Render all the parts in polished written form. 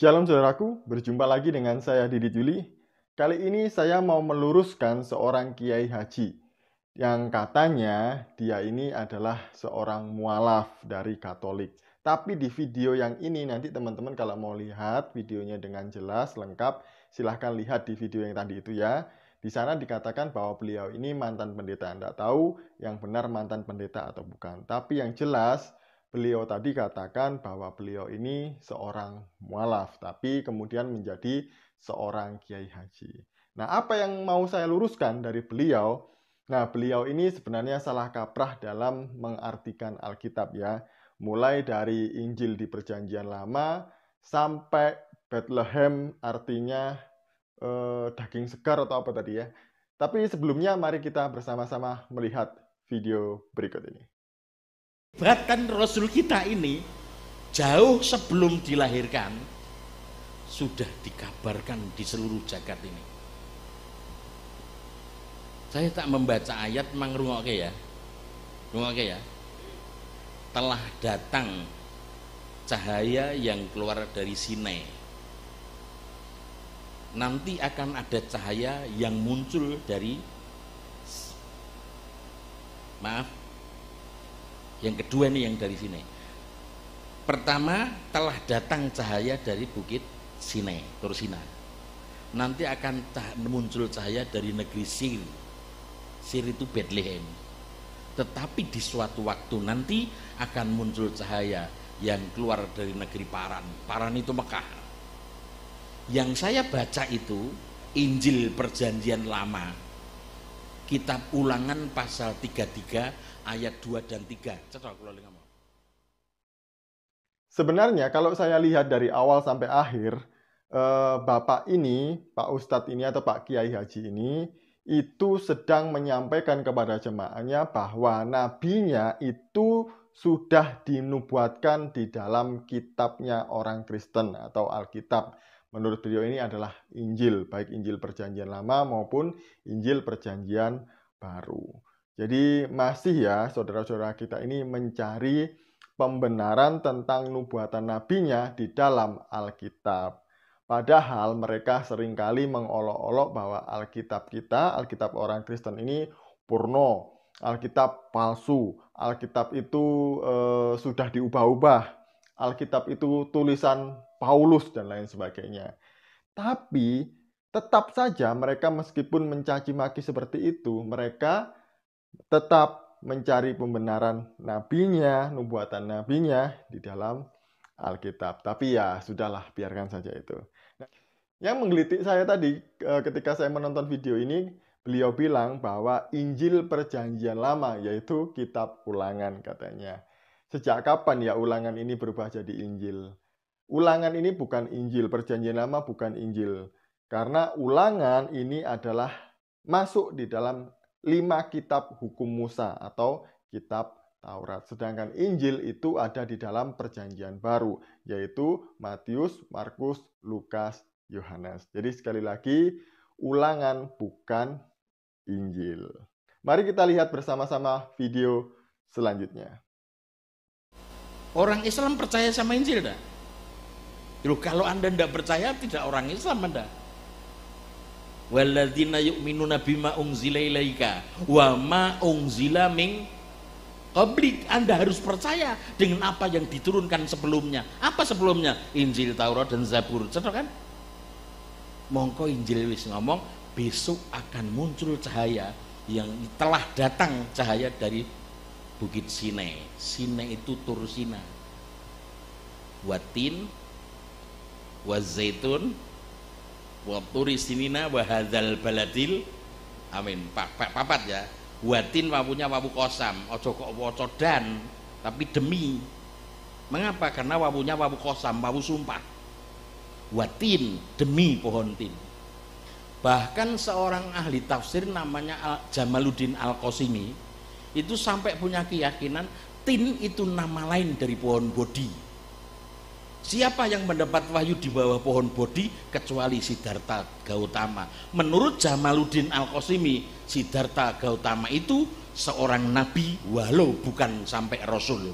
Shalom saudaraku, berjumpa lagi dengan saya Didi Juli. Kali ini saya mau meluruskan seorang kiai haji yang katanya dia ini adalah seorang mualaf dari Katolik. Tapi di video yang ini nanti teman-teman kalau mau lihat videonya dengan jelas, lengkap, silahkan lihat di video yang tadi itu ya. Di sana dikatakan bahwa beliau ini mantan pendeta. Anda tahu yang benar mantan pendeta atau bukan. Tapi yang jelas beliau tadi katakan bahwa beliau ini seorang mualaf, tapi kemudian menjadi seorang kiai haji. Nah, apa yang mau saya luruskan dari beliau? Nah, beliau ini sebenarnya salah kaprah dalam mengartikan Alkitab ya. Mulai dari Injil di Perjanjian Lama sampai Bethlehem artinya daging segar atau apa tadi ya. Tapi sebelumnya mari kita bersama-sama melihat video berikut ini. Bahkan Rasul kita ini jauh sebelum dilahirkan sudah dikabarkan di seluruh jagat ini. Saya tak membaca ayat mangrungoke ya. Rungoke ya. Telah datang cahaya yang keluar dari Sinai. Nanti akan ada cahaya yang muncul dari yang kedua nih yang dari Sinai. Pertama, telah datang cahaya dari bukit Sinai, Tursina. Nanti akan muncul cahaya dari negeri Sir. Sir itu Bethlehem. Tetapi di suatu waktu nanti akan muncul cahaya yang keluar dari negeri Paran. Paran itu Mekah. Yang saya baca itu Injil Perjanjian Lama, Kitab Ulangan pasal 33 ayat 2 dan 3. Sebenarnya kalau saya lihat dari awal sampai akhir, Bapak ini, Pak Ustadz ini atau Pak Kiai Haji ini, itu sedang menyampaikan kepada jemaahnya bahwa nabinya itu sudah dinubuatkan di dalam kitabnya orang Kristen atau Alkitab. Menurut beliau ini adalah Injil, baik Injil Perjanjian Lama maupun Injil Perjanjian Baru. Jadi masih ya saudara-saudara kita ini mencari pembenaran tentang nubuatan nabinya di dalam Alkitab. Padahal mereka seringkali mengolok-olok bahwa Alkitab kita, Alkitab orang Kristen ini purno, Alkitab palsu, Alkitab itu sudah diubah-ubah, Alkitab itu tulisan Paulus dan lain sebagainya. Tapi tetap saja mereka meskipun mencaci maki seperti itu, mereka tetap mencari pembenaran nabinya, nubuatan nabinya di dalam Alkitab. Tapi ya sudahlah, biarkan saja itu. Nah, yang menggelitik saya tadi ketika saya menonton video ini, beliau bilang bahwa Injil Perjanjian Lama yaitu kitab Ulangan katanya. Sejak kapan ya Ulangan ini berubah jadi Injil? Ulangan ini bukan Injil, Perjanjian Lama bukan Injil. Karena Ulangan ini adalah masuk di dalam 5 kitab hukum Musa atau kitab Taurat. Sedangkan Injil itu ada di dalam Perjanjian Baru, yaitu Matius, Markus, Lukas, Yohanes. Jadi sekali lagi, Ulangan bukan Injil. Mari kita lihat bersama-sama video selanjutnya. Orang Islam percaya sama Injil enggak? Loh, kalau Anda tidak percaya, tidak orang Islam Anda. Walladzina yu'minuna bima unzila ilaika wa ma unzila min qablik. Anda harus percaya dengan apa yang diturunkan sebelumnya. Apa sebelumnya? Injil, Taurat dan Zabur. Contoh kan? Mongko Injil wis ngomong besok akan muncul cahaya yang telah datang cahaya dari bukit Sinai. Sinai itu Tursina. Watin wa zaitun wa turi sinina wa hadzal baladil amin. Papat ya. Watin wawunya wawu kosam, ojo kok waca dan tapi demi. Mengapa? Karena wawunya wawu kosam, wawu sumpah. Watin demi pohon tin. Bahkan seorang ahli tafsir namanya Jamaluddin Al-Qasimi itu sampai punya keyakinan tin itu nama lain dari pohon bodhi. Siapa yang mendapat wahyu di bawah pohon bodhi kecuali Siddhartha Gautama. Menurut Jamaluddin Al-Qasimi, Siddhartha Gautama itu seorang nabi walau bukan sampai rasul.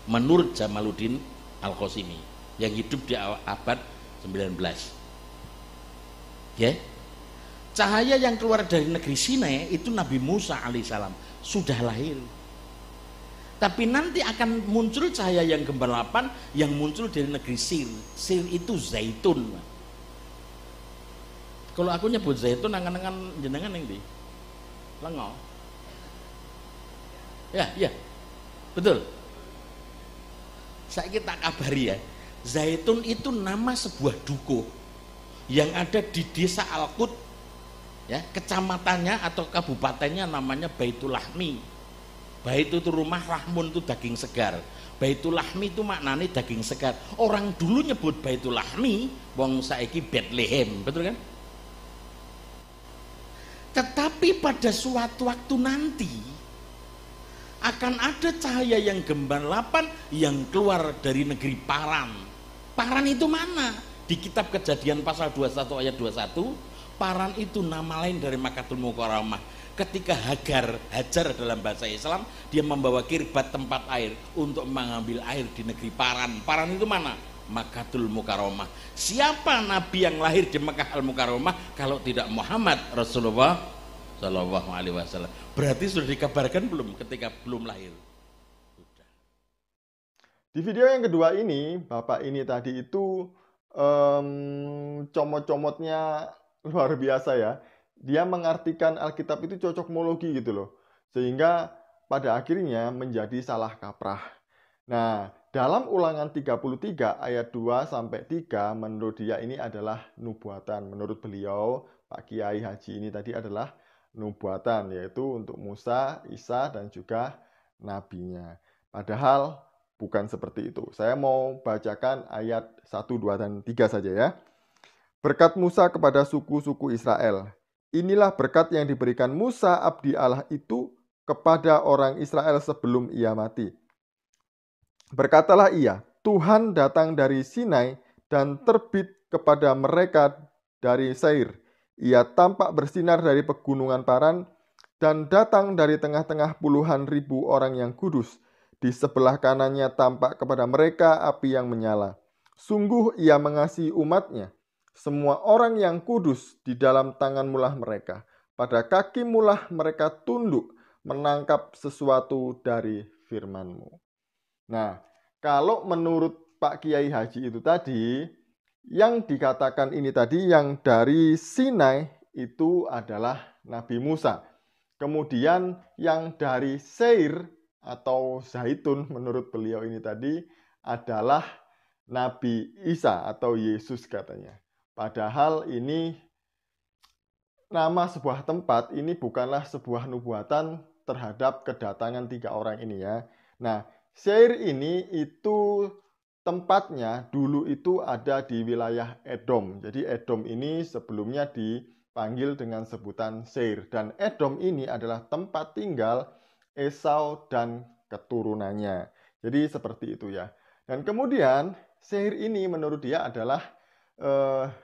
Menurut Jamaluddin Al-Qasimi. yang hidup di abad 19. Ya. Cahaya yang keluar dari negeri Sinai itu Nabi Musa alaihissalam sudah lahir. Tapi nanti akan muncul cahaya yang gembalapan yang muncul dari negeri Sir. Sir itu zaitun. Kalau aku nyebut zaitun angan-angan jenengan yang di Lengo. Ya, betul. Saya kita kabari ya, zaitun itu nama sebuah dukuh yang ada di desa Al-Qud, ya, kecamatannya atau kabupatennya namanya Baitul Lahmi. Bait itu rumah, lahmun itu daging segar. Baitul Lahmi itu maknanya daging segar. Orang dulu nyebut Baitul Lahmi, wong saiki Bethlehem, betul kan? Tetapi pada suatu waktu nanti akan ada cahaya yang gembalapan yang keluar dari negeri Paran. Paran itu mana? Di kitab Kejadian pasal 21 ayat 21, Paran itu nama lain dari Makkatul Mukarramah. Ketika Hajar dalam bahasa Islam, dia membawa kirbat tempat air untuk mengambil air di negeri Paran. Paran itu mana? Makkatul Mukarramah. Siapa nabi yang lahir di Makkah Al-Mukarramah kalau tidak Muhammad Rasulullah Shallallahu Alaihi Wasallam? Berarti sudah dikabarkan belum ketika belum lahir? Sudah. Di video yang kedua ini, Bapak ini tadi itu comot-comotnya luar biasa ya. Dia mengartikan Alkitab itu cocokmologi gitu loh. Sehingga pada akhirnya menjadi salah kaprah. Nah, dalam Ulangan 33 ayat 2-3 menurut dia ini adalah nubuatan. Menurut beliau, Pak Kiai Haji ini tadi adalah nubuatan, yaitu untuk Musa, Isa, dan juga nabinya. Padahal bukan seperti itu. Saya mau bacakan ayat 1, 2, dan 3 saja ya. Berkat Musa kepada suku-suku Israel. Inilah berkat yang diberikan Musa abdi Allah itu kepada orang Israel sebelum ia mati. Berkatalah ia, Tuhan datang dari Sinai dan terbit kepada mereka dari Seir. Ia tampak bersinar dari pegunungan Paran dan datang dari tengah-tengah puluhan ribu orang yang kudus. Di sebelah kanannya tampak kepada mereka api yang menyala. Sungguh ia mengasihi umatnya. Semua orang yang kudus di dalam tangan mulah mereka. Pada kaki mulah mereka tunduk menangkap sesuatu dari firman-Mu. Nah, kalau menurut Pak Kiai Haji itu tadi, yang dikatakan ini tadi yang dari Sinai itu adalah Nabi Musa. Kemudian yang dari Seir atau Zaitun menurut beliau ini tadi adalah Nabi Isa atau Yesus katanya. Padahal ini nama sebuah tempat ini bukanlah sebuah nubuatan terhadap kedatangan 3 orang ini ya. Nah, Seir ini itu tempatnya dulu itu ada di wilayah Edom. Jadi Edom ini sebelumnya dipanggil dengan sebutan Seir. Dan Edom ini adalah tempat tinggal Esau dan keturunannya. Jadi seperti itu ya. Dan kemudian Seir ini menurut dia adalah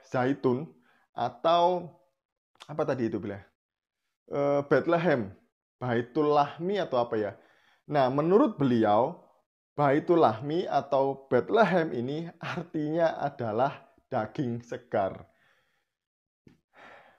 Zaitun atau apa tadi itu bila? Bethlehem, Baitul Lahmi atau apa ya? Nah, menurut beliau Baitul Lahmi atau Bethlehem ini artinya adalah daging segar.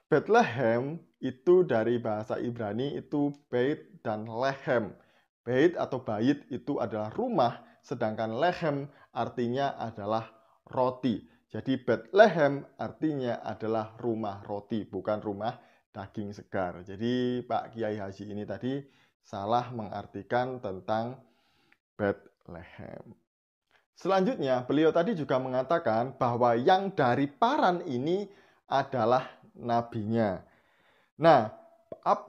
Bethlehem itu dari bahasa Ibrani itu bait dan lehem. Bait atau bait itu adalah rumah, sedangkan lehem artinya adalah roti. Jadi Bethlehem artinya adalah rumah roti, bukan rumah daging segar. Jadi Pak Kiai Haji ini tadi salah mengartikan tentang Bethlehem. Selanjutnya, beliau tadi juga mengatakan bahwa yang dari Paran ini adalah nabinya. Nah,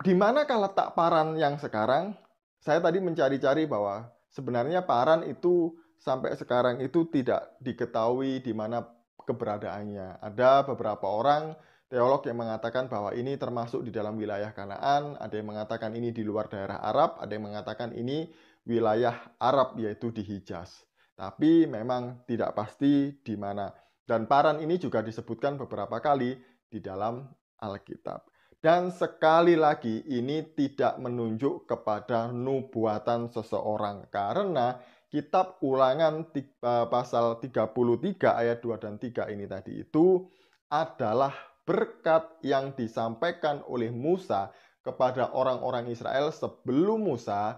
di manakah letak Paran yang sekarang? Saya tadi mencari-cari bahwa sebenarnya Paran itu sampai sekarang itu tidak diketahui di mana keberadaannya. Ada beberapa orang teolog yang mengatakan bahwa ini termasuk di dalam wilayah Kanaan, ada yang mengatakan ini di luar daerah Arab, ada yang mengatakan ini wilayah Arab yaitu di Hijaz. Tapi memang tidak pasti di mana. Dan Paran ini juga disebutkan beberapa kali di dalam Alkitab. Dan sekali lagi ini tidak menunjuk kepada nubuatan seseorang karena kitab Ulangan pasal 33 ayat 2 dan 3 ini tadi itu adalah berkat yang disampaikan oleh Musa kepada orang-orang Israel sebelum Musa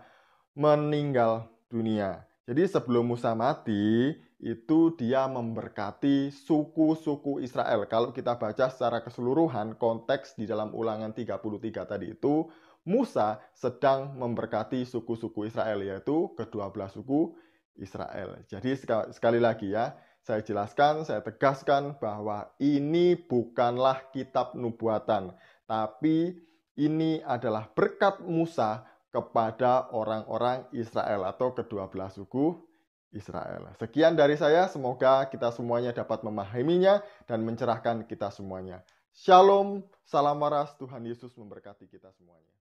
meninggal dunia. Jadi sebelum Musa mati, itu dia memberkati suku-suku Israel. Kalau kita baca secara keseluruhan konteks di dalam Ulangan 33 tadi itu, Musa sedang memberkati suku-suku Israel, yaitu ke-12 suku Israel. Jadi sekali lagi ya, saya jelaskan, saya tegaskan bahwa ini bukanlah kitab nubuatan, tapi ini adalah berkat Musa kepada orang-orang Israel atau ke-12 suku Israel. Sekian dari saya, semoga kita semuanya dapat memahaminya dan mencerahkan kita semuanya. Shalom, salam waras, Tuhan Yesus memberkati kita semuanya.